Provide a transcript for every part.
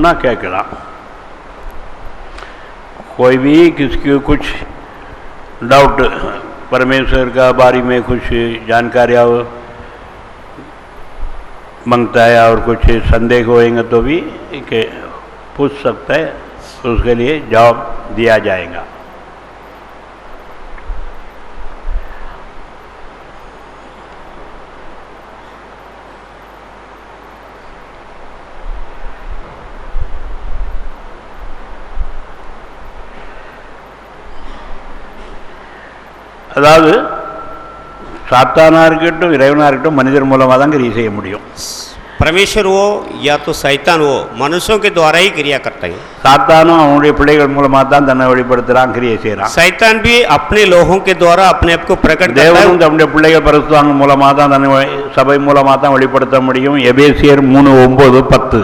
ना கேட்கலாம். कोई भी किसकी कुछ डाउट परमेश्वर का बारे में कुछ जानकारियाँ मांगता है और कुछ संदेह होएंगे तो भी पूछ सकता है, उसके लिए जवाब दिया जाएगा. அதாவது சாத்தானா இருக்கட்டும் இறைவனா இருக்கட்டும் மனிதர் மூலமாக தான் கிரியை செய்ய முடியும். परमेश्वर हो या तो शैतान हो मनुष्यों के द्वारा ही क्रिया करता है. சாத்தானும் அவனுடைய பிள்ளைகள் மூலமாக தான் தன்னை வெளிப்படுத்துறான், கிரியை செய்யறான். शैतान भी अपने लोगों के द्वारा अपने आप को प्रकट करता है. தேவனும் தன்னுடைய பிள்ளைகள் பரிசுத்தவான்கள் மூலமாக தான் தன்னை சபை மூலமாக தான் வெளிப்படுத்த முடியும். எபேசியர் 3:9-10.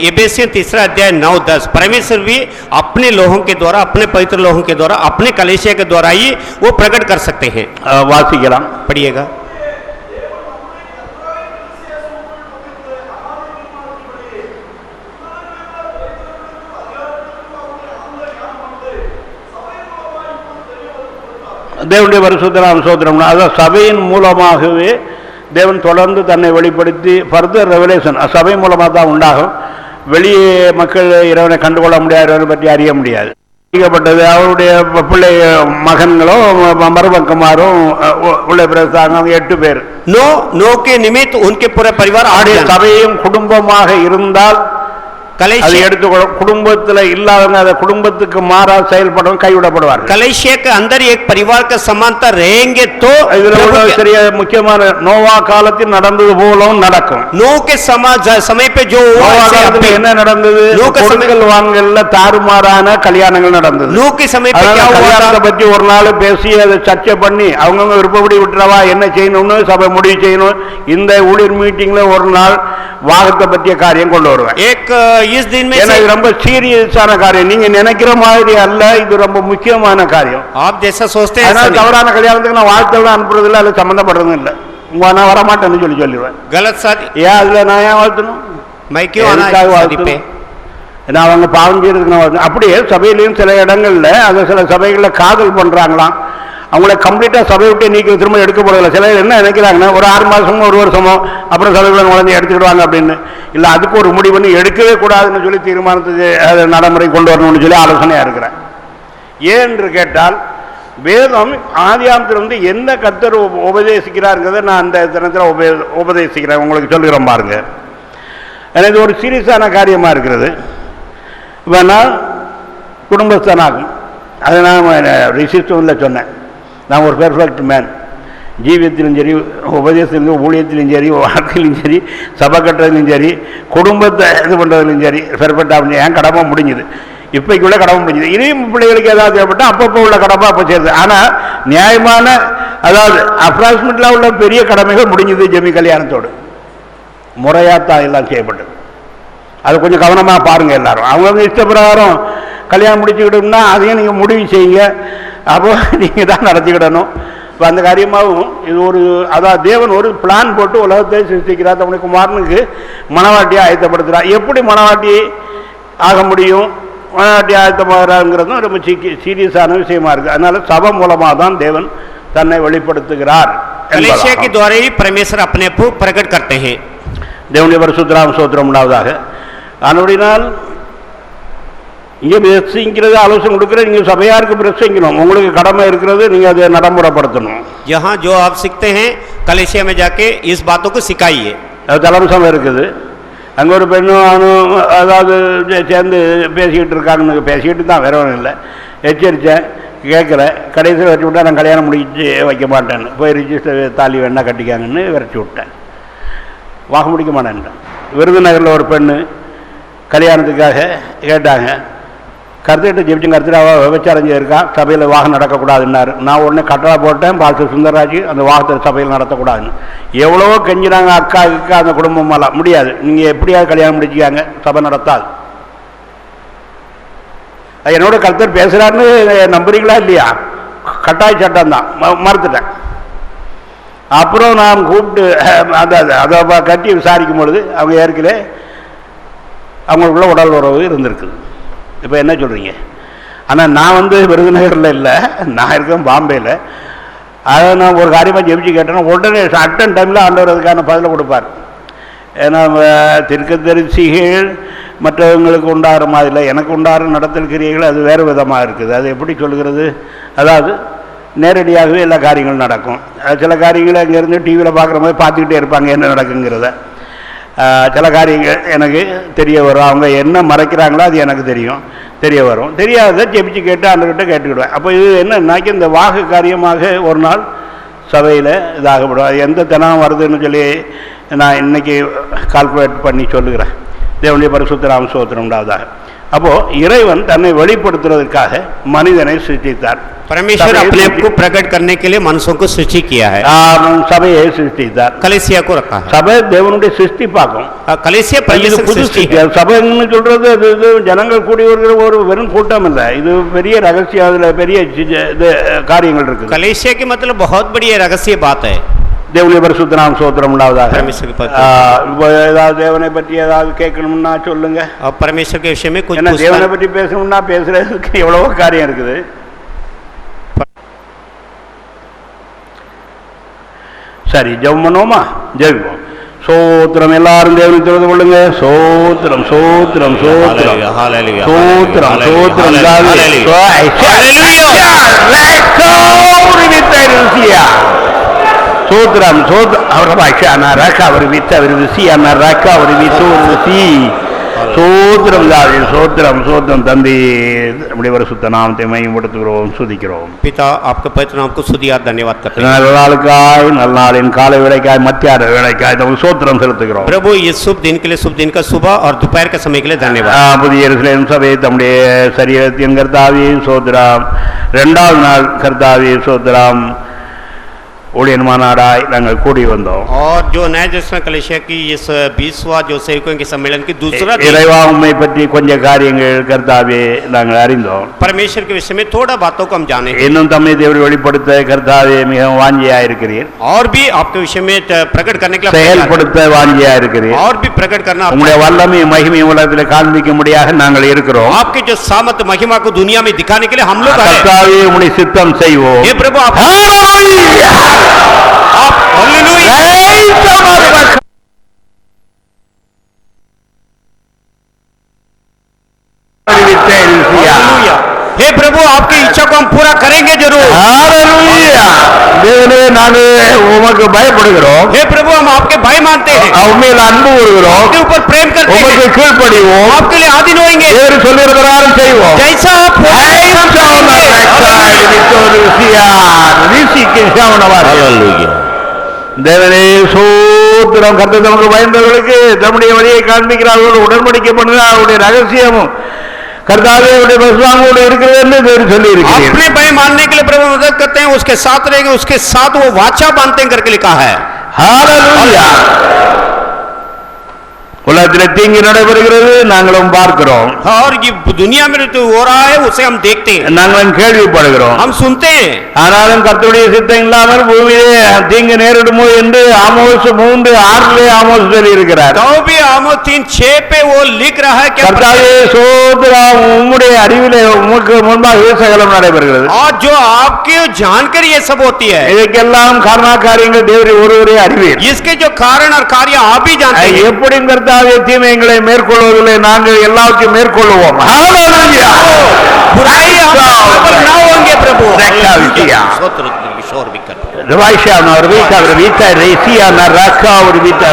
एबेसियन 3 अध्याय 9-10. परमेश्वर भी अपने लोगों के द्वारा अपने पवित्र लोगों के द्वारा अपने कलीसिया के द्वारा ही वो प्रकट कर सकते हैं. வாசிக்கலாம், पढ़िएगा. தேவனுடைய பரிசுத்தம் சோதரம்னா அதான் சபையின் மூலமாகவே தேவன் தொடர்ந்து தன்னை வெளிப்படுத்தி ஃபர்தர் ரெவலேஷன் சபை மூலமாக தான் உண்டாகும். வெளியே மக்கள் இறைவனை கண்டுகொள்ள முடியாதவரை பற்றி அறிய முடியாது. அறியப்பட்டது அவருடைய பிள்ளை மகன்களோ மருமக்கமாரும் உள்ள பிரசாங்க 8 பேர். नो के निमित्त उनके पूरे परिवार சபையும் குடும்பமாக இருந்தால் அதை எடுத்துக்கொள்ள, குடும்பத்தில் இல்லாதவங்க அதை குடும்பத்துக்கு மாறா செயல்படும் கைவிடப்படுவார். कलीसिया के अंदर एक परिवार का समानता रहेंगे तो சரிய முக்கியமான நோவா காலத்தில் நடந்தது போலும் நடக்கும். नो के समय पे जो என்ன நடந்தது, கொடுக்கல் வாங்கல்ல தாறுமாறான கல்யாணங்கள் நடந்தது. नो के समय पे क्या हुआ கல்யாணத்தை பற்றி ஒரு நாள் பேசி அதை சர்ச்சை பண்ணி அவங்கவுங்க விருப்பப்படி விட்டுறவா என்ன செய்யணும்னு சபை முடிவு செய்யணும். இந்த ஊழியர் மீட்டிங்ல ஒரு நாள் வாகத்தை பற்றிய காரியம் கொண்டு வருவேன். इस दिन में ரொம்ப சீரியஸான காரியம், நீங்க நினைக்கிற மாதிரி அல்ல, இது ரொம்ப முக்கியமான காரியம். आप जैसा सोचते हैं தவறான கல்யாணத்துக்கு நான் வாழ்த்தோட அனுப்புறது இல்லை, அது சம்பந்தப்படுறது இல்லை. நான் வரமாட்டேன்னு சொல்லிடுவேன். गलत शादी ஏன் அதுல நான் ஏன் வாழ்த்தணும்? मैं क्यों आना शादी पे? நான் அவங்க பாவம் செய்யறதுக்கு நான் வாழ்த்தணும். அப்படியே சபையிலையும் சில இடங்கள்ல அது சில சபைகளில் காதல் பண்றாங்களாம், அவங்கள கம்ப்ளீட்டா சபை விட்டு நீக்கி திரும்ப எடுக்கப்படுறதில்ல. சில என்ன நினைக்கிறாங்கன்னா ஒரு 6 மாசமோ 1 வருஷமோ அப்புறம் சபைகளை நுழைஞ்சு எடுத்துக்கிடுவாங்க அப்படின்னு. இல்லை, அதுக்கு ஒரு முடிவு பண்ணி எடுக்கவே கூடாதுன்னு சொல்லி தீர்மானத்துக்கு அதை நடைமுறை கொண்டு வரணும்னு சொல்லி ஆலோசனையா இருக்கிறேன். ஏன் என்று கேட்டால் வேதம் ஆதியாகமத்திலிருந்து என்ன கர்த்தர் உபதேசிக்கிறாருங்கிறத நான் அந்த தினத்தில் உபதேசிக்கிறேன், உங்களுக்கு சொல்லுகிறேன் பாருங்க. எனக்கு ஒரு சீரியஸான காரியமா இருக்கிறது. வேணா குடும்பஸ்தனாகும், அதை நான் ரிசிஸ்டமில் சொன்னேன். நான் ஒரு பெர்ஃபெக்ட் மேன், ஜீவியத்திலும் சரி உபதேசத்திலும் ஊழியத்திலும் சரி வாழ்க்கையிலும் சரி சபை கட்டுறதுலையும் சரி குடும்பத்தை இது பண்ணுறதுலையும் சரி பெர்ஃபெக்டாக என் கடமை முடிஞ்சுது. இப்போக்குள்ள கடமை முடிஞ்சுது. இனியும் பிள்ளைகளுக்கு ஏதாவது தேவைப்பட்டால் அப்பப்போ உள்ள கடமை அப்போ சேருது. ஆனால் நியாயமான அதாவது அப்ராக்சிமேட்டில் உள்ள பெரிய கடமைகள் முடிஞ்சுது. ஜெமி கல்யாணத்தோடு முறையாத்தான் எல்லாம் செய்யப்பட்டது. அது கொஞ்சம் கவனமாக பாருங்கள் எல்லாரும். அவங்க இஷ்டப்பிரகாரம் கல்யாணம் முடிச்சுக்கிட்டோம்னா அதையும் நீங்கள் முடிவு செய்யுங்க. அப்போ நீங்கள் தான் நடத்திக்கிடணும். இப்போ அந்த காரியமாகவும் இது ஒரு அதாவது தேவன் ஒரு பிளான் போட்டு உலகத்தை சிருஷ்டிக்கிறார். தன்னுடைய குமாரனுக்கு மனவாட்டியை ஆயத்தப்படுத்துகிறார். எப்படி மனவாட்டி ஆக முடியும், மனவாட்டி ஆயத்தமாகிறாருங்கிறதும் ரொம்ப சீரியஸான விஷயமா இருக்குது. அதனால சபை மூலமாக தான் தேவன் தன்னை வெளிப்படுத்துகிறார். कलीसिया के द्वारा ही परमेश्वर अपने आप को प्रकट करते हैं. தேவனுடைய பரிசுத்தம் ஸ்தோத்திரம் உண்டாவதாக. அதனுடையினால் இங்கே பிரசிங்கிறது ஆலோசனை கொடுக்குற நீங்கள் சபையாருக்கு பிரசிக்கணும். உங்களுக்கு கடமை இருக்கிறது, நீங்கள் அதை நடைமுறைப்படுத்தணும். यहाँ जो आप सीखते हैं कलीसिया में जाके इस बातों को सिखाइए. அது தலைமை இருக்குது. அங்கே ஒரு பெண்ணும் அவனும் அதாவது சேர்ந்து பேசிக்கிட்டு இருக்காங்கன்னு பேசிக்கிட்டு தான், வேற ஒன்றும் இல்லை. எச்சரித்தேன், கேட்கல. கடைசியில் வச்சு விட்டா நான் கல்யாணம் முடிச்சு வைக்க மாட்டேன்னு, போய் ரிஜிஸ்டர் தாலி வேணா கட்டிக்காங்கன்னு விரட்டி விட்டேன். வாக முடிக்க மாட்டேன்ட்டேன். விருதுநகரில் ஒரு பெண்ணு கல்யாணத்துக்காக கேட்டாங்க. கருத்துக்கிட்ட ஜெபிச்சும் கருத்துட்டு அவள் விபச்சாரம் செய்யிருக்கா, சபையில் வாகம் நடக்கக்கூடாதுன்னாரு. நான் உடனே கட்டளை போட்டேன், பாஸ்டர் சுந்தரராஜ் அந்த வாகத்தை சபையில் நடத்தக்கூடாதுன்னு. எவ்வளவோ கெஞ்சினாங்க அக்கா அந்த குடும்பம் எல்லாம். முடியாது, நீங்கள் எப்படியாவது கல்யாணம் முடிச்சுக்காங்க, சபை நடத்தாது. என்னோட கருத்தர் பேசுகிறாருன்னு நம்புறீங்களா இல்லையா? கட்டாய சட்டம் தான், மறுத்துட்டேன். அப்புறம் நான் கூப்பிட்டு அதை கட்டி விசாரிக்கும் பொழுது அவங்க ஏற்கனவே அவங்களுக்குள்ள உடல் உறவு இருந்திருக்குது. இப்போ என்ன சொல்கிறீங்க? ஆனால் நான் விருதுநகரில் இல்லை, நான் இருக்கேன் பாம்பேயில். அதை நான் ஒரு காரியமாக ஜெபிச்சு கேட்டேன்னா உடனே அட்டன் டைமில் ஆண்டவர் அதுக்கான பதிலை கொடுப்பார். ஏன்னா தீர்க்கதரிசிகள் மற்றவங்களுக்கு உண்டாகிற மாதிரி இல்லை, எனக்கு உண்டாகிற நடத்தல் கிரியைகள் அது வேறு விதமாக இருக்குது. அது எப்படி சொல்கிறது? அதாவது நேரடியாகவே எல்லா காரியங்களும் நடக்கும். சில காரியங்களை அங்கேருந்து டிவியில் பார்க்குற மாதிரி பார்த்துக்கிட்டே இருப்பாங்க என்ன நடக்குங்கிறத. சில காரியங்கள் எனக்கு தெரிய வரும், அவங்க என்ன மறைக்கிறாங்களோ அது எனக்கு தெரிய வரும். தெரியாததை ஜெபிச்சு கேட்டு ஆண்டவர்கிட்ட கேட்டுக்கிடுவேன். அப்போ இது என்னன்னாக்கி இந்த வாக்கு காரியமாக ஒரு நாள் சபையில் இதாகப்படும். அது எந்த தினம் வருதுன்னு சொல்லி நான் இன்னைக்கு கால்குலேட் பண்ணி சொல்லுகிறேன். தேவனுடைய பரிசுத்த நாம ஸ்தோத்திரம் உண்டாவதாக. அப்போ இறைவன் தன்னை வெளிப்படுத்துவதற்காக மனிதனை சிருஷ்டித்தார். परमेश्वर अपने आप को प्रकट करने के लिए मनुष्यों को सृष्टि किया है. சபையை சிருஷ்டித்தார், कलीसिया को रखा है. சபை தேவனுடைய சிருஷ்டிப்பாக்கும். कलीसिया परमेश्वर की सृष्टि है. சபைன்னு சொல்றது அது ஜனங்கள் கூடி வருகிற ஒரு வெறும் கூட்டம் இல்லை, இது பெரிய ரகசியம், அதுல பெரிய காரியங்கள் இருக்கு. कलीसिया के मतलब बहुत बड़ी रहस्य बात है. தேவனுடைய பரிசுத்த நாம ஸ்தோத்திரம் உண்டாவதாக. ஏதாவது தேவனை பற்றி ஏதாவது கேட்கணும்னா சொல்லுங்க. परमेश्वर के विषय में कुछ தேவனை பற்றி பேசணும்னா பேசுறதுக்கு எவ்வளவோ காரியம் இருக்குது. சரி, ஜெபம் பண்ணுவோமா? ஜெபிப்போம். சோத்திரம், எல்லாரும் தேவனை தொழுது கொள்ளுங்க. சோத்திரம் சோத்திரம் சோத்திரம் சோத்திரம் சோத்திரம். சோத்திரம் சோத்திரம். அவர் பாஷா ரக்கா அவர் வித்த அவர் விசி அண்ணா ரக்கா அவர் வித்து ஒரு விசி. சோத்திரம் தாவி சோத்திரம் சோத்திரம். தந்தி நம்முடைய பரிசுத்த நாமத்தை மகிமைப்படுத்துகிறோம், சுதிக்கிறோம். पिता आपके पवित्र नाम को स्तुति और धन्यवाद करते हैं. நல்ல நாளுக்காய், நல்ல நாளின் காலை வேளைக்காய், மத்தியான வேளைக்காய் நமக்கு சோத்திரம் செலுத்துகிறோம். प्रभु ये शुभ दिन के लिए, शुभ दिन का सुबह और दोपहर के समय के लिए धन्यवाद. புதிய எருசலேம் சபை தம்முடைய சரீரத்தின் கர்த்தாவே சோத்திரம். இரண்டாவது நாள் கர்த்தாவே சோத்திரம் ஊழியன் மாநாடாய் நாங்கள் கூடி வந்தோம். और जो नया जर्सन कलीसिया की इस 20वां जो सेवकों के सम्मेलन की दूसरा இறைவா உம்மை பற்றி கொஞ்ச காரியங்கள் கர்த்தாவே நாங்கள் அறிந்தோம். परमेश्वर के विषय में थोड़ा बातों को हम जाने. இன்னும் தம்மை தேவரை வெளிப்படுத்த கர்த்தாவே மிகவும் வாஞ்சியா இருக்கிறீர். और भी आपके विषय में प्रकट करने के लिए செயல்படுத்த வாஞ்சியா இருக்கிறீர். और भी प्रकट करना. உம்முடைய வல்லமை மகிமை உலகத்தில் காண்பிக்க முடியாத நாங்கள் இருக்கிறோம். आपके जो सामर्थ महिमा को दुनिया में दिखाने के लिए हम लोग हैं. கர்த்தாவே உம்முடைய சித்தம் செய்வோம். हे प्रभु आप हालेलुया. हे प्रभु आपकी इच्छा को हम पूरा करेंगे जरूर. हालेलुया. தேவனே நாங்கள் உமக்கு பயப்படுகிறோம். हे प्रभु हम आपके भय मानते हैं. உம்மையில் அன்பு கூறுகிறோம். आपके ऊपर प्रेम करते हैं. உமக்கு கீழ்ப்படிவோம். आपके लिए आधीन होंगे. தேவன் சொல்லுகிற பிரகாரம் செய்வோம். जैसा आप தேவனே சோத்திரம். கர்த்தர் தமக்கு பயந்தவர்களுக்கு தம்முடைய வழியை காண்பிக்கிறார்கள். உடன்படிக்கை பண்ணுகிறார். அவருடைய ரகசியமும் கர்த்தாவே அவருடைய பசுவாங்கோடு இருக்கிறது என்று தேவன் சொல்லி இருக்கிறார். अपने भय मानने के लिए प्रभु मदद करते हैं, उसके साथ रहेंगे, उसके साथ वो वाचा बांधते हैं करके लिखा है. हालेलुया. உலகத்தில் தீங்கு நடைபெறுகிறது, நாங்களும் பார்க்கிறோம். और ये दुनिया में जो हो रहा है उसे हम देखते हैं, நாங்களும் கேள்விப்படுகிறோம், हम सुनते हैं. ஆனாலும் கர்த்தருடைய சித்தம் இல்லாமல் பூமியிலே தீங்கு நேரிடுமோ என்று ஆமோஸ் 3:6 ஆமோஸ் சொல்லி இருக்கிறார். तो भी आमोस 3:6 पे वो लिख रहा है कि கர்த்தாவே சோத்திரம், உம்முடைய அறிவிலே உமக்கு முன்பாக சகலம் நடைபெறுகிறது. और जो आपकी जानकारी ये सब होती है, இதற்கெல்லாம் காரணக்காரியங்கள் தேவரே ஒருவரே அறிவீர். इसके जो कारण और कार्य आप ही जानते हैं. எப்படி கர்த்தாவே தீமைகளை மேற்கொள்வதில்லை, நாங்கள் எல்லாத்தையும் மேற்கொள்வோம். ஹalleluya. बुराई हम पर ना होंगे प्रभु. स्तोत्र किशोर भी कर रवाइशा और वीता रेसिया ना रखा और वीता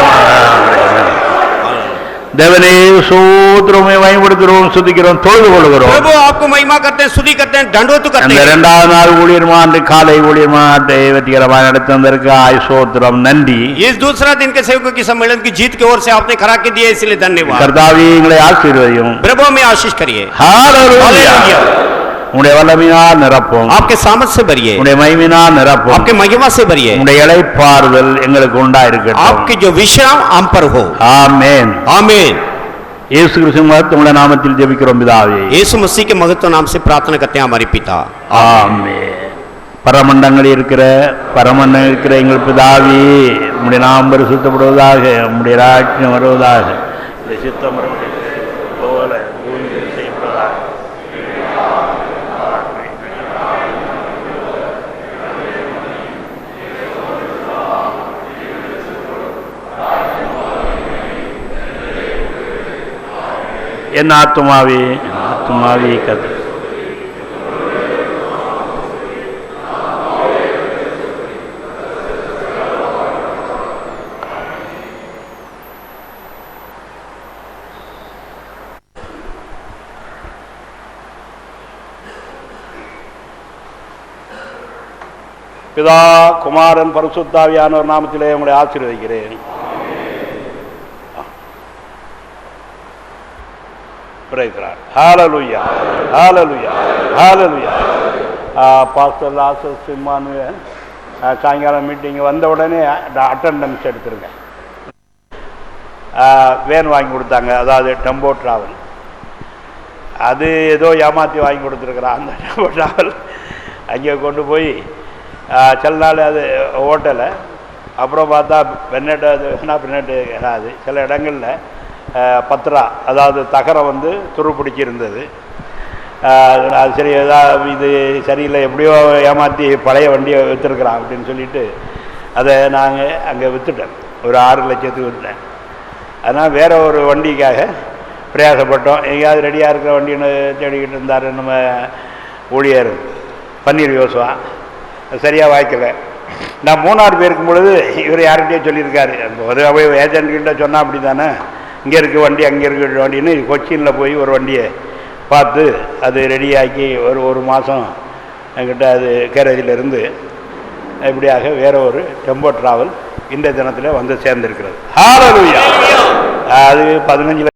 தேவனே சோத்திரமே பயன்படுத்துகிறோம், சுதிக்கிறோம், தொழுது கொள்கிறோம். प्रभु आपको महिमा करते हैं, स्तुति करते हैं, दंडवत करते हैं. அந்த இரண்டாவது நாள் ஊழியர் மாண்டு காலை ஊழியர் மாண்டை வெற்றிகரமாக நடத்துவதற்கு சோத்திரம், நன்றி. इस दूसरा दिन के सेवकों की सम्मेलन की जीत की ओर से आपने खरा के दिए, इसलिए धन्यवाद. கர்த்தாவே எங்களை ஆசீர்வதியும். प्रभु हमें आशीष करिए. हालेलुया. உம்முடைய வல்லமையால் நிரப்பும். आपके सामर्थ से भरिए. உம்முடைய மகிமையினால் நிரப்பும். आपके महिमा से भरिए. உம்முடைய இளைப்பாறுதல் எங்களுக்கு உண்டாயிருக்கட்டும். आपके जो विश्राम हम पर हो. ஆமென். आमीन. இயேசு கிறிஸ்துவின் மகத்துவமுள்ள நாமத்தில் ஜெபிக்கிறோம் பிதாவே. यीशु मसीह के महत्व नाम से प्रार्थना करते हैं हमारे पिता. ஆமென். பரமண்டங்களில் இருக்கிற எங்கள் பிதாவே, உம்முடைய நாமம் பரிசுத்தப்படுவதாக, உம்முடைய ராஜ்யம் வருவதாக, உம்முடைய சித்தம் என் ஆத்துமாவே ஆத்துமாவே கர்த்தர். பிதா குமாரன் பரிசுத்தாவியானவர் நாமத்திலே உங்களை ஆசீர்வதிக்கிறேன். ஹல்லேலூயா ஹல்லேலூயா ஹல்லேலூயா. பாஸ்டர் லாசஸ் இம்மானுவேல் சாயங்காலம் மீட்டிங் வந்த உடனே அட்டெண்டன்ஸ் எடுத்துருங்க. வேன் வாங்கி கொடுத்தாங்க, அதாவது டெம்போ ட்ராவல். அது ஏதோ ஏமாற்றி வாங்கி கொடுத்துருக்குறான் அந்த டெம்போ ட்ராவல். அங்கே கொண்டு போய் சில நாள் அது ஓட்டலை. அப்புறம் பார்த்தா பெண்ணெட்டு அது வேணால் பெண்ணெட்டு அது சில இடங்களில் பத்திரா, அதாவது தகரம் வந்து துரு பிடிச்சிருந்தது. அது சரி, ஏதாவது இது சரியில்லை, எப்படியோ ஏமாற்றி பழைய வண்டியை விற்றுருக்குறான் அப்படின்னு சொல்லிட்டு அதை நாங்கள் அங்கே விற்றுட்டேன். ஒரு 6 லட்சத்துக்கு விற்றுட்டேன். அதனால் வேறு ஒரு வண்டிக்காக பிரயாசப்பட்டோம். எங்கேயாவது ரெடியாக இருக்கிற வண்டின்னு தேடிக்கிட்டு இருந்தார் நம்ம ஊழியர் பன்னீர் யோசுவா. சரியாக வாய்க்கலை. நான் 3 பேர் இருக்கும் பொழுது இவர் யார்கிட்டயே சொல்லியிருக்காரு, ஒரு ஏஜென்ட்கிட்ட சொன்னால் அப்படி தானே, இங்கே இருக்க வண்டி அங்கே இருக்க வண்டின்னு கொச்சினில் போய் ஒரு வண்டியை பார்த்து அது ரெடியாக்கி ஒரு மாதம் என்கிட்ட அது கேரேஜில் இருந்து இப்படியாக வேறு ஒரு டெம்போ ட்ராவல் இந்த தினத்தில் வந்து சேர்ந்துருக்கிறது. ஹல்லேலூயா. அது 15